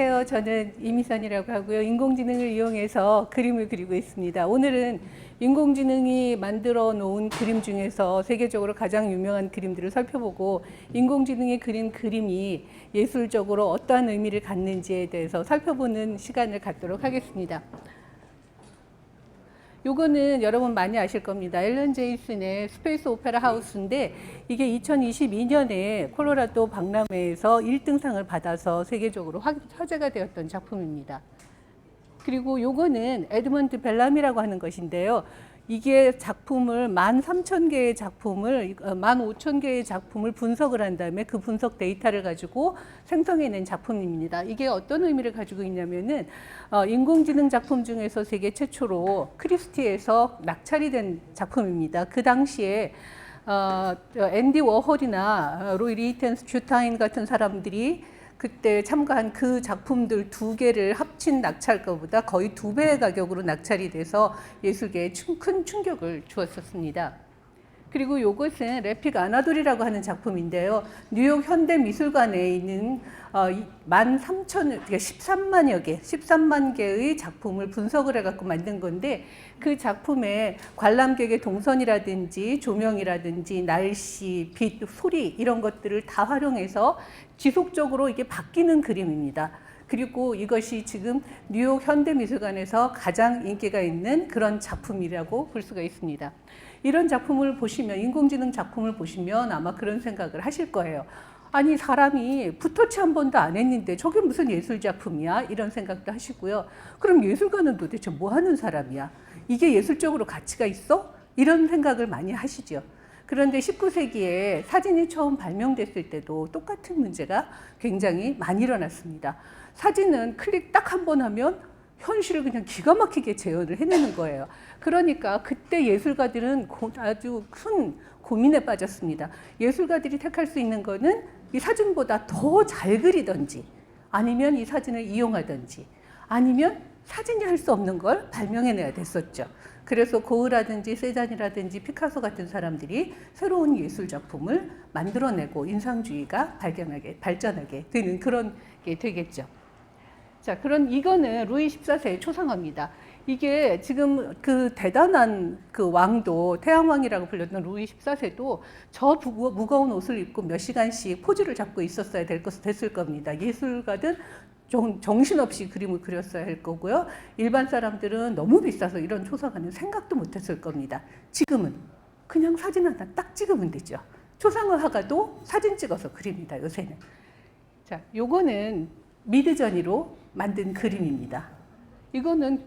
안녕하세요. 저는 이미선이라고 하고요. 인공지능을 이용해서 그림을 그리고 있습니다. 오늘은 인공지능이 만들어 놓은 그림 중에서 세계적으로 가장 유명한 그림들을 살펴보고 인공지능이 그린 그림이 예술적으로 어떠한 의미를 갖는지에 대해서 살펴보는 시간을 갖도록 하겠습니다. 요거는 여러분 많이 아실 겁니다. 앨런 제이슨의 스페이스 오페라 하우스인데 이게 2022년에 콜로라도 박람회에서 1등상을 받아서 세계적으로 화제가 되었던 작품입니다. 그리고 요거는 에드먼드 벨람이라고 하는 것인데요. 이게 작품을 13,000개의 작품을 15,000개의 작품을 분석을 한 다음에 그 분석 데이터를 가지고 생성해낸 작품입니다. 이게 어떤 의미를 가지고 있냐면은 인공지능 작품 중에서 세계 최초로 크리스티에서 낙찰이 된 작품입니다. 그 당시에 앤디 워홀이나 로이 리텐슈타인 같은 사람들이 그때 참가한 그 작품들 2개를 합친 낙찰가보다 거의 2배의 가격으로 낙찰이 돼서 예술계에 큰 충격을 주었었습니다. 그리고 이것은 래픽 아나돌이라고 하는 작품인데요. 뉴욕 현대미술관에 있는 13만 개의 작품을 분석을 해갖고 만든 건데 그 작품에 관람객의 동선이라든지 조명이라든지 날씨, 빛, 소리 이런 것들을 다 활용해서 지속적으로 이게 바뀌는 그림입니다. 그리고 이것이 지금 뉴욕 현대미술관에서 가장 인기가 있는 그런 작품이라고 볼 수가 있습니다. 이런 작품을 보시면, 인공지능 작품을 보시면 아마 그런 생각을 하실 거예요. 아니, 사람이 붓터치 한 번도 안 했는데 저게 무슨 예술작품이야? 이런 생각도 하시고요. 그럼 예술가는 도대체 뭐 하는 사람이야? 이게 예술적으로 가치가 있어? 이런 생각을 많이 하시죠. 그런데 19세기에 사진이 처음 발명됐을 때도 똑같은 문제가 굉장히 많이 일어났습니다. 사진은 클릭 딱 한 번 하면 현실을 그냥 기가 막히게 재현을 해내는 거예요. 그러니까 그때 예술가들은 아주 큰 고민에 빠졌습니다. 예술가들이 택할 수 있는 거는 이 사진보다 더 잘 그리든지 아니면 이 사진을 이용하든지 아니면 사진이 할 수 없는 걸 발명해내야 됐었죠. 그래서 고흐라든지 세잔이라든지 피카소 같은 사람들이 새로운 예술 작품을 만들어내고 인상주의가 발전하게 되는 그런 게 되겠죠. 자, 이거는 루이 14세의 초상화입니다. 이게 지금 그 대단한 그 왕도, 태양왕이라고 불렸던 루이 14세도 저 무거운 옷을 입고 몇 시간씩 포즈를 잡고 있었어야 됐을 겁니다. 예술가든 정신없이 그림을 그렸어야 할 거고요. 일반 사람들은 너무 비싸서 이런 초상화는 생각도 못했을 겁니다. 지금은 그냥 사진 하나 딱 찍으면 되죠. 초상화 화가도 사진 찍어서 그립니다, 요새는. 자, 요거는 미드저니로 만든 그림입니다. 이거는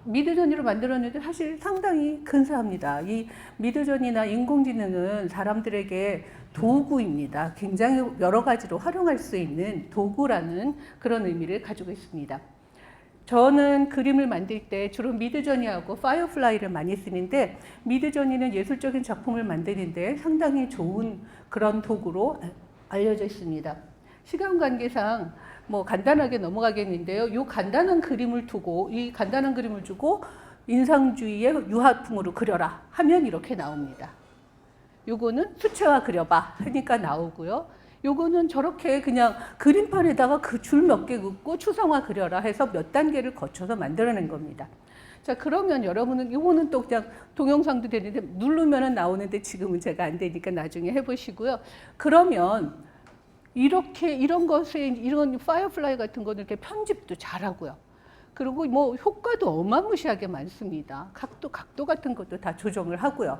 미드저니로 만들었는데 사실 상당히 근사합니다. 이 미드저니나 인공지능은 사람들에게 도구입니다. 굉장히 여러 가지로 활용할 수 있는 도구라는 그런 의미를 가지고 있습니다. 저는 그림을 만들 때 주로 미드저니하고 파이어플라이를 많이 쓰는데 미드저니는 예술적인 작품을 만드는데 상당히 좋은 그런 도구로 알려져 있습니다. 시간 관계상 간단하게 넘어가겠는데요. 이 간단한 그림을 두고 이 간단한 그림을 주고 인상주의의 유화풍으로 그려라 하면 이렇게 나옵니다. 요거는 수채화 그려봐 하니까 나오고요. 요거는 저렇게 그냥 그림판에다가 그 줄 몇 개 긋고 추상화 그려라 해서 몇 단계를 거쳐서 만들어낸 겁니다. 자, 그러면 여러분은 요거는 또 그냥 동영상도 되는데 누르면은 나오는데 지금은 제가 안 되니까 나중에 해보시고요. 그러면 이런 파이어플라이 같은 거는 이렇게 편집도 잘하고요. 그리고 효과도 어마무시하게 많습니다. 각도 같은 것도 다 조정을 하고요.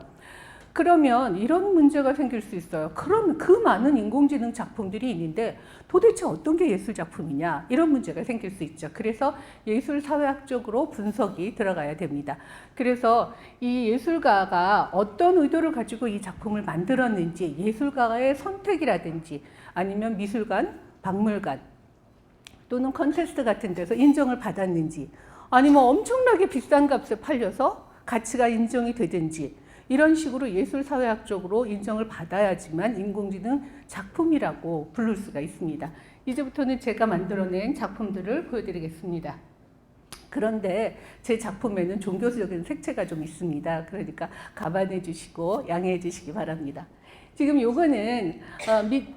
그러면 이런 문제가 생길 수 있어요. 그러면 그 많은 인공지능 작품들이 있는데 도대체 어떤 게 예술 작품이냐? 이런 문제가 생길 수 있죠. 그래서 예술사회학적으로 분석이 들어가야 됩니다. 그래서 이 예술가가 어떤 의도를 가지고 이 작품을 만들었는지 예술가의 선택이라든지 아니면 미술관, 박물관 또는 컨테스트 같은 데서 인정을 받았는지 아니면 엄청나게 비싼 값에 팔려서 가치가 인정이 되든지 이런 식으로 예술사회학적으로 인정을 받아야지만 인공지능 작품이라고 부를 수가 있습니다. 이제부터는 제가 만들어낸 작품들을 보여드리겠습니다. 그런데 제 작품에는 종교적인 색채가 좀 있습니다. 그러니까 감안해 주시고 양해해 주시기 바랍니다. 지금 요거는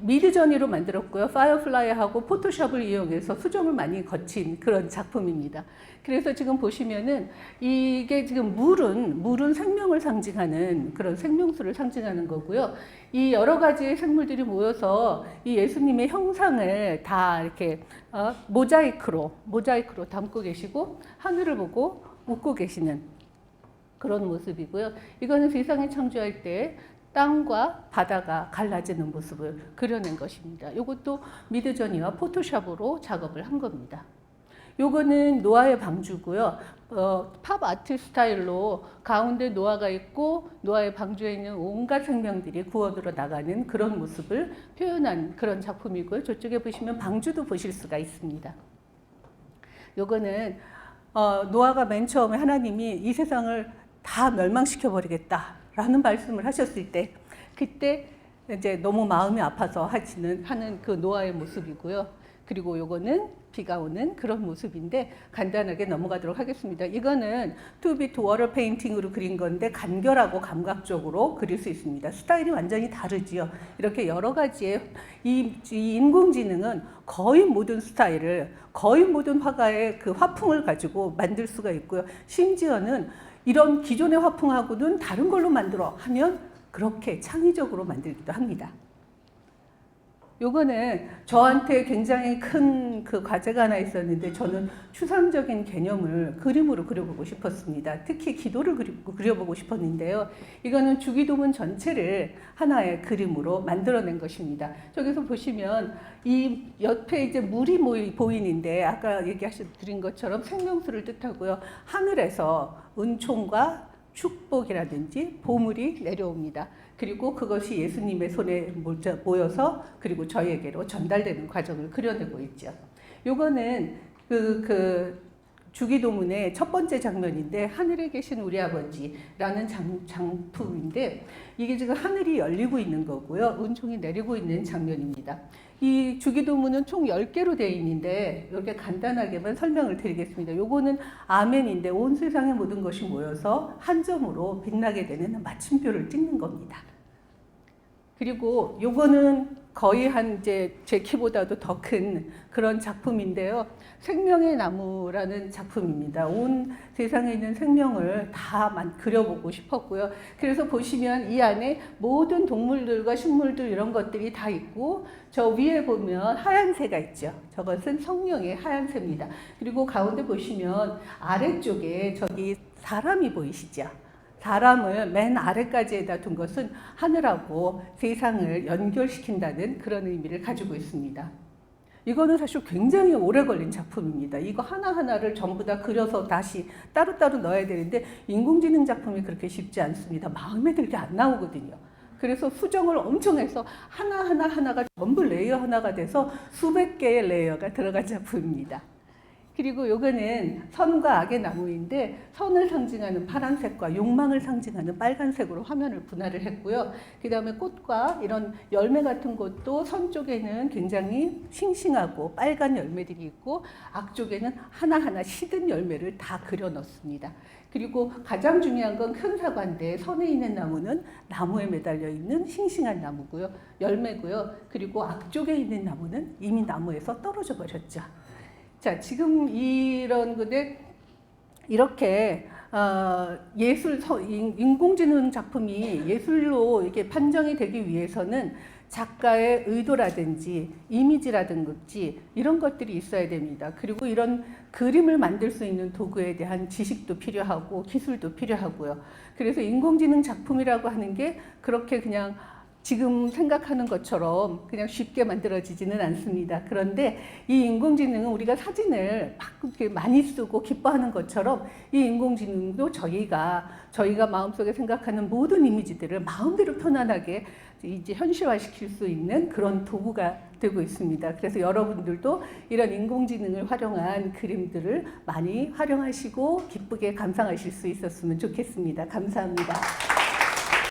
미드저니로 만들었고요. 파이어플라이하고 포토샵을 이용해서 수정을 많이 거친 그런 작품입니다. 그래서 지금 보시면은 이게 지금 물은 생명을 상징하는 그런 생명수를 상징하는 거고요. 이 여러 가지의 생물들이 모여서 이 예수님의 형상을 다 이렇게 모자이크로 담고 계시고 하늘을 보고 웃고 계시는 그런 모습이고요. 이거는 세상을 창조할 때 땅과 바다가 갈라지는 모습을 그려낸 것입니다. 이것도 미드저니와 포토샵으로 작업을 한 겁니다. 요거는 노아의 방주고요. 팝 아트 스타일로 가운데 노아가 있고 노아의 방주에 있는 온갖 생명들이 구원으로 나가는 그런 모습을 표현한 그런 작품이고요. 저쪽에 보시면 방주도 보실 수가 있습니다. 요거는 노아가 맨 처음에 하나님이 이 세상을 다 멸망시켜 버리겠다라는 말씀을 하셨을 때 그때 이제 너무 마음이 아파서 하는 그 노아의 모습이고요. 그리고 요거는 비가 오는 그런 모습인데 간단하게 넘어가도록 하겠습니다. 이거는 투비트 워터 페인팅으로 그린 건데 간결하고 감각적으로 그릴 수 있습니다. 스타일이 완전히 다르지요. 이렇게 여러 가지의 이 인공지능은 거의 모든 스타일을 거의 모든 화가의 그 화풍을 가지고 만들 수가 있고요. 심지어는 이런 기존의 화풍하고는 다른 걸로 만들어 하면 그렇게 창의적으로 만들기도 합니다. 요거는 저한테 굉장히 큰 그 과제가 하나 있었는데 저는 추상적인 개념을 그림으로 그려보고 싶었습니다. 특히 기도를 그려보고 싶었는데요. 이거는 주기도문 전체를 하나의 그림으로 만들어낸 것입니다. 저기서 보시면 이 옆에 이제 물이 보이는데 아까 드린 것처럼 생명수를 뜻하고요. 하늘에서 은총과 축복이라든지 보물이 내려옵니다. 그리고 그것이 예수님의 손에 모여서 그리고 저희에게로 전달되는 과정을 그려내고 있죠. 요거는 그 주기도문의 첫 번째 장면인데 하늘에 계신 우리 아버지라는 장품인데 이게 지금 하늘이 열리고 있는 거고요. 은총이 내리고 있는 장면입니다. 이 주기도문은 총 10개로 되어 있는데 이렇게 간단하게만 설명을 드리겠습니다. 요거는 아멘인데 온 세상의 모든 것이 모여서 한 점으로 빛나게 되는 마침표를 찍는 겁니다. 그리고 요거는 거의 제 키보다도 더 큰 그런 작품인데요. 생명의 나무라는 작품입니다. 온 세상에 있는 생명을 다 그려보고 싶었고요. 그래서 보시면 이 안에 모든 동물들과 식물들 이런 것들이 다 있고 저 위에 보면 하얀새가 있죠. 저것은 성령의 하얀새입니다. 그리고 가운데 보시면 아래쪽에 저기 사람이 보이시죠? 사람을 맨 아래까지에다 둔 것은 하늘하고 세상을 연결시킨다는 그런 의미를 가지고 있습니다. 이거는 사실 굉장히 오래 걸린 작품입니다. 이거 하나하나를 전부 다 그려서 다시 따로따로 넣어야 되는데 인공지능 작품이 그렇게 쉽지 않습니다. 마음에 들게 안 나오거든요. 그래서 수정을 엄청 해서 하나가 전부 레이어 하나가 돼서 수백 개의 레이어가 들어간 작품입니다. 그리고 요거는 선과 악의 나무인데 선을 상징하는 파란색과 욕망을 상징하는 빨간색으로 화면을 분할을 했고요. 그 다음에 꽃과 이런 열매 같은 것도 선 쪽에는 굉장히 싱싱하고 빨간 열매들이 있고 악 쪽에는 하나하나 시든 열매를 다 그려 넣습니다. 그리고 가장 중요한 건 큰 사과인데 선에 있는 나무는 나무에 매달려 있는 싱싱한 나무고요. 열매고요. 그리고 악 쪽에 있는 나무는 이미 나무에서 떨어져 버렸죠. 자, 지금 이런 건데 이렇게 인공지능 작품이 예술로 이렇게 판정이 되기 위해서는 작가의 의도라든지 이미지라든지 이런 것들이 있어야 됩니다. 그리고 이런 그림을 만들 수 있는 도구에 대한 지식도 필요하고 기술도 필요하고요. 그래서 인공지능 작품이라고 하는 게 그렇게 그냥 지금 생각하는 것처럼 그냥 쉽게 만들어지지는 않습니다. 그런데 이 인공지능은 우리가 사진을 막 이렇게 많이 쓰고 기뻐하는 것처럼 이 인공지능도 저희가 마음속에 생각하는 모든 이미지들을 마음대로 편안하게 이제 현실화시킬 수 있는 그런 도구가 되고 있습니다. 그래서 여러분들도 이런 인공지능을 활용한 그림들을 많이 활용하시고 기쁘게 감상하실 수 있었으면 좋겠습니다. 감사합니다.